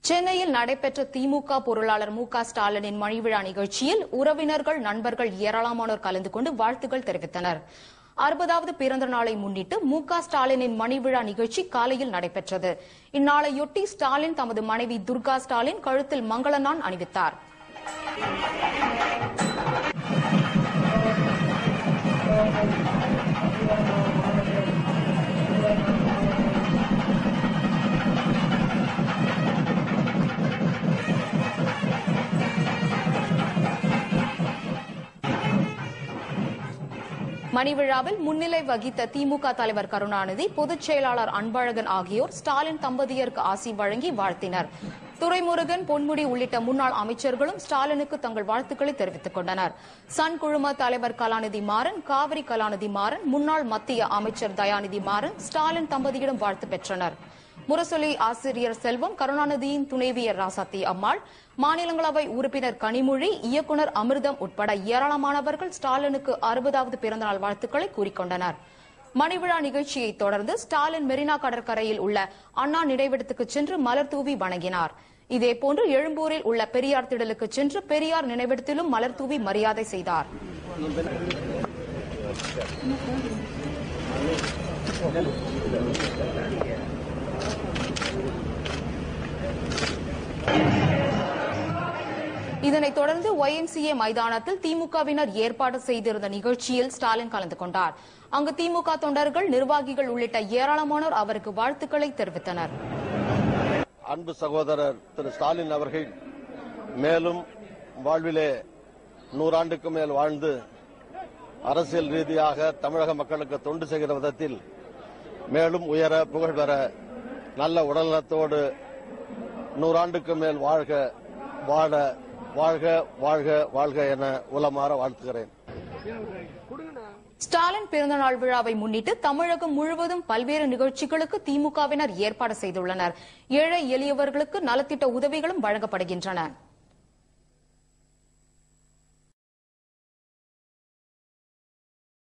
சென்னையில் நடைபெற்ற திமுக பொருளாளர் மு க ஸ்டாலினின் மணிவிழா நிகழ்ச்சியில் உறவினர்கள், நண்பர்கள் ஏராளமானோர் கலந்து கொண்டு வாழ்த்துக்கள் தெரிவித்தனர். 60வது பிறந்த நாளை முன்னிட்டு மு க ஸ்டாலினின் மணிவிழா நிகழ்ச்சி காலையில் நடைபெற்றது. இந்நாளையொட்டி ஸ்டாலின் தமது மனைவி துர்கா ஸ்டாலின் கழுத்தில் மங்களநான் அணிவித்தார். மணிவிழாவில் முன்னிலை வகித்த திமுக தலைவர் கருணாநிதி, பொதுச் செயலாளர் அன்பழகன் ஆகியோர் ஸ்டாலின் தம்பதியருக்கு ஆசி வழங்கி வாழ்த்தினர். துரைமுருகன், பொன்முடி உள்ளிட்ட முன்னாள் அமைச்சர்களும் ஸ்டாலினுக்கு தங்கள் வாழ்த்துக்களை தெரிவித்துக் கொண்டனர். சன் குழும தலைவர் கலாநிதி மாறன், காவிரி கலாநிதி மாறன், முன்னாள் மத்திய அமைச்சர் தயாநிதி மாறன் ஸ்டாலின் தம்பதியிடம் வாழ்த்து பெற்றனர். முரசொலி ஆசிரியர் செல்வம், கருணாநிதியின் துணைவியர் ராசாத்தி அம்மாள், மாநிலங்களவை உறுப்பினர் கனிமொழி, இயக்குநர் அமிர்தம் உட்பட ஏராளமானவர்கள் ஸ்டாலினுக்கு 60வது பிறந்தநாள் வாழ்த்துக்களை கூறிக்கொண்டனர். மணிவிழா நிகழ்ச்சியை தொடர்ந்து ஸ்டாலின் மெரினா கடற்கரையில் உள்ள அண்ணா நினைவிடத்துக்கு சென்று மலர் தூவி வணங்கினார். இதேபோன்று எழும்பூரில் உள்ள பெரியார் திடலுக்கு சென்று பெரியார் நினைவிடத்திலும் மலர் தூவி மரியாதை செய்தார். இதனைத் தொடர்ந்து YMCA மைதானத்தில் திமுகவினர் ஏற்பாடு செய்திருந்த நிகழ்ச்சியில் ஸ்டாலின் கலந்து கொண்டார். அங்கு திமுக தொண்டர்கள், நிர்வாகிகள் உள்ளிட்ட ஏராளமானோர் அவருக்கு வாழ்த்துக்களை தெரிவித்தனர். அன்பு சகோதரர் திரு ஸ்டாலின் அவர்கள் மேலும் வாழ்விலே 100 ஆண்டுக்கு மேல் வாழ்ந்து அரசியல் ரீதியாக தமிழக மக்களுக்கு தொண்டு செய்கிற விதத்தில் மேலும் உயர, புகழ் பெற, நல்ல உடல்நலத்தோடு 100 ஆண்டுக்கு மேல் வாழ்க, வாழ, வாழ்க வாழ்க வாழ்க என உளமாற வாழ்த்துகிறேன். ஸ்டாலின் பிறந்தநாள் விழாவை முன்னிட்டு தமிழகம் முழுவதும் பல்வேறு நிகழ்ச்சிகளுக்கு திமுகவினர் ஏற்பாடு செய்துள்ளனர். ஏழை எளியவர்களுக்கு நலத்திட்ட உதவிகளும் வழங்கப்படுகின்றன.